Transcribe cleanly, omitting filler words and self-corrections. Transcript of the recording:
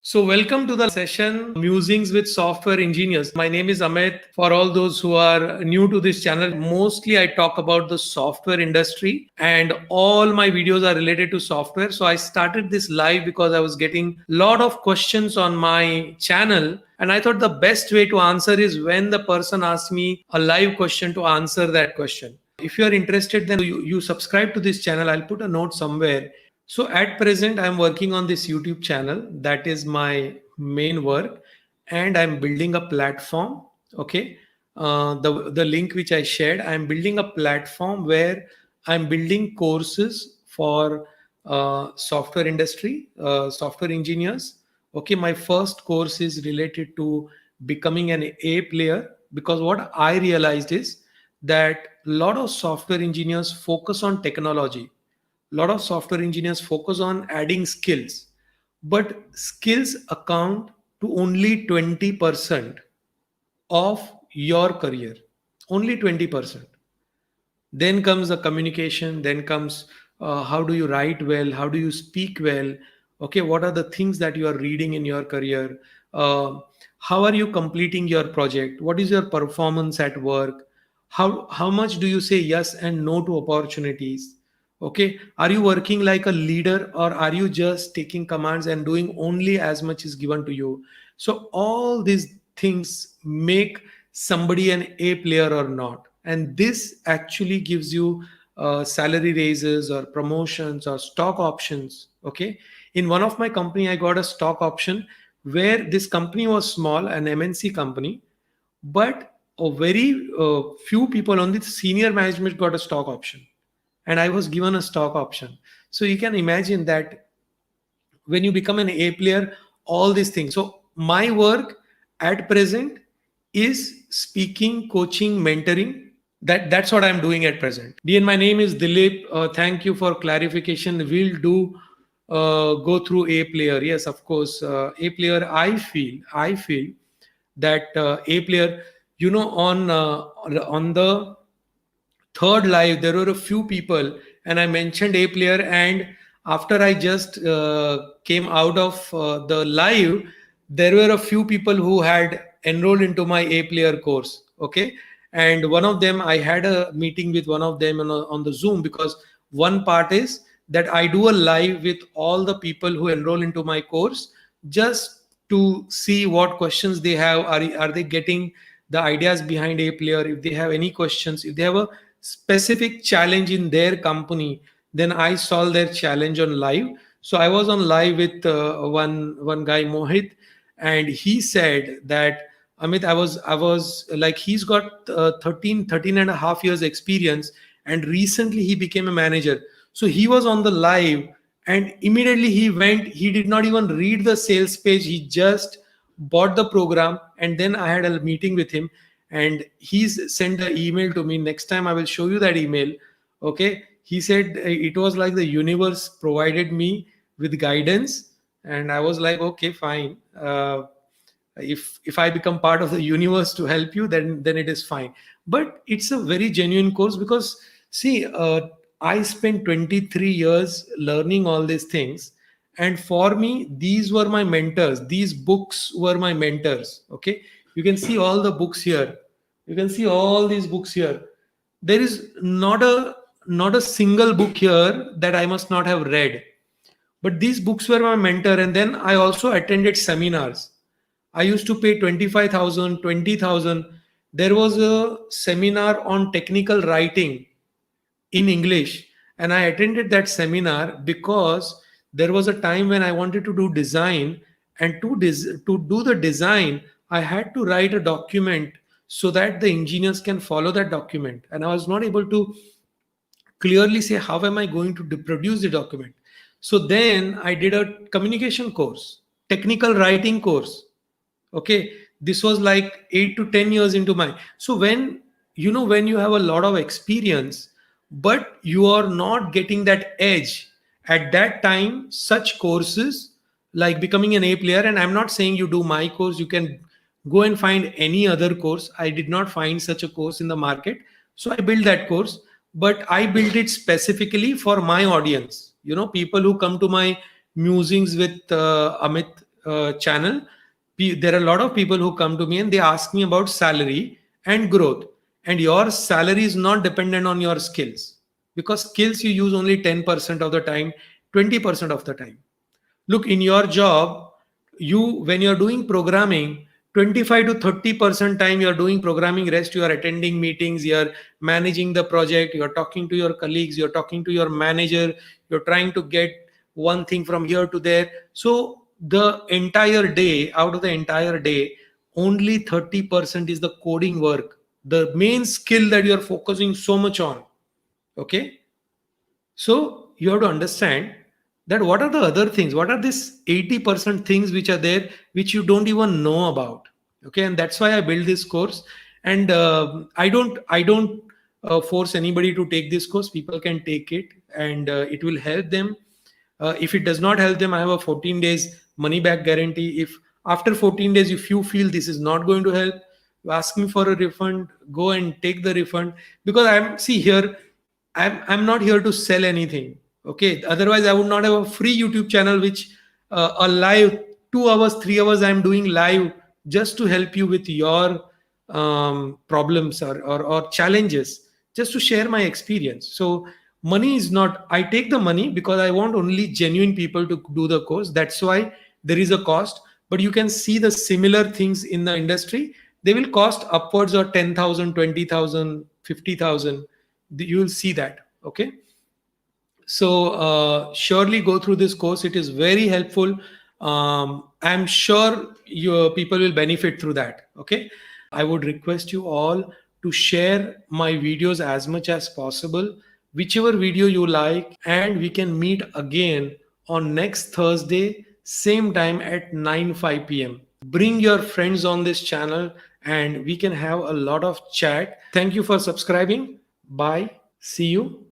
So, welcome to the session Musings with Software Engineers. My name is Amit. For all those who are new to this channel, mostly I talk about the software industry and all my videos are related to software. So, I started this live because I was getting a lot of questions on my channel. And I thought the best way to answer is when the person asks me a live question to answer that question. If you are interested, then you subscribe to this channel. I'll put a note somewhere. So at present, I'm working on this YouTube channel. That is my main work, and I'm building a platform. Okay, the link which I shared, I'm building a platform where I'm building courses for software industry, software engineers. Okay, my first course is related to becoming an A player because what I realized is that a lot of software engineers focus on technology. A lot of software engineers focus on adding skills, but skills account to only 20% of your career. Only 20%. Then comes the communication, then comes how do you write well, how do you speak well, okay, what are the things that you are reading in your career, uh, how are you completing your project, what is your performance at work, how much do you say yes and no to opportunities, okay, are you working like a leader or are you just taking commands and doing only as much is given to you. So all these things make somebody an A player or not, and this actually gives you salary raises or promotions or stock options. Okay, in one of my company I got a stock option where this company was small, an MNC company, but a very few people on the senior management got a stock option, and I was given a stock option. So you can imagine that when you become an A player, all these things. So my work at present is speaking, coaching, mentoring. That's what I'm doing at present. Dean, my name is Dilip. Thank you for clarification. We'll do go through A player. Yes, of course. A player. I feel that A player. On the third live there were a few people and I mentioned A player, and after I just came out of the live, there were a few people who had enrolled into my A player course. Okay, and one of them, I had a meeting with one of them on the Zoom, because one part is that I do a live with all the people who enroll into my course just to see what questions they have. Are they getting the ideas behind A player? If they have any questions, if they have a specific challenge in their company, then I solve their challenge on live. So I was on live with one guy, Mohit, and he said that, Amit, I was like, he's got 13 and a half years experience, and recently he became a manager. So he was on the live, and immediately he did not even read the sales page, he just bought the program, and then I had a meeting with him, and he's sent an email to me. Next time I will show you that email. Okay, he said it was like the universe provided me with guidance, and I was like, okay, fine. If I become part of the universe to help you, then it is fine. But it's a very genuine course because, see, I spent 23 years learning all these things, and for me these were my mentors, these books were my mentors. Okay, you can see all the books here, you can see all these books here. There is not a single book here that I must not have read, but these books were my mentor. And then I also attended seminars. I used to pay 25,000, 20,000. There was a seminar on technical writing in English, and I attended that seminar because there was a time when I wanted to do design, and to do the design, I had to write a document so that the engineers can follow that document, and I was not able to clearly say how am I going to produce the document. So then I did a communication course, technical writing course. Okay, this was like 8 to 10 years into my. So when you have a lot of experience but you are not getting that edge at that time, such courses like becoming an A player, and I'm not saying you do my course, you can go and find any other course. I did not find such a course in the market, so I built that course, but I built it specifically for my audience, people who come to my musings with Amit channel, there are a lot of people who come to me and they ask me about salary and growth. And your salary is not dependent on your skills, because skills you use only 10% of the time, 20% of the time. Look, in your job, when you're doing programming, 25 to 30% time you're doing programming, rest you are attending meetings, you're managing the project, you're talking to your colleagues, you're talking to your manager, you're trying to get one thing from here to there. So the entire day, out of the entire day, only 30% is the coding work, the main skill that you're focusing so much on. Okay, so you have to understand that what are the other things, what are these 80% things which are there which you don't even know about. Okay, and that's why I built this course. And I don't force anybody to take this course. People can take it, and it will help them. If it does not help them, I have a 14 days money back guarantee. If after 14 days if you feel this is not going to help, you ask me for a refund, go and take the refund. Because I'm not here to sell anything. Okay, otherwise I would not have a free YouTube channel which a live 2 hours, 3 hours I'm doing live just to help you with your problems or challenges, just to share my experience. So money is not, I take the money because I want only genuine people to do the course. That's why there is a cost. But you can see the similar things in the industry, they will cost upwards of 10,000, 20,000, 50,000. You will see that. Okay, so surely go through this course, it is very helpful. I'm sure your people will benefit through that. Okay, I would request you all to share my videos as much as possible, whichever video you like, and we can meet again on next Thursday same time at 9:05 p.m. Bring your friends on this channel and we can have a lot of chat. Thank you for subscribing. Bye, see you.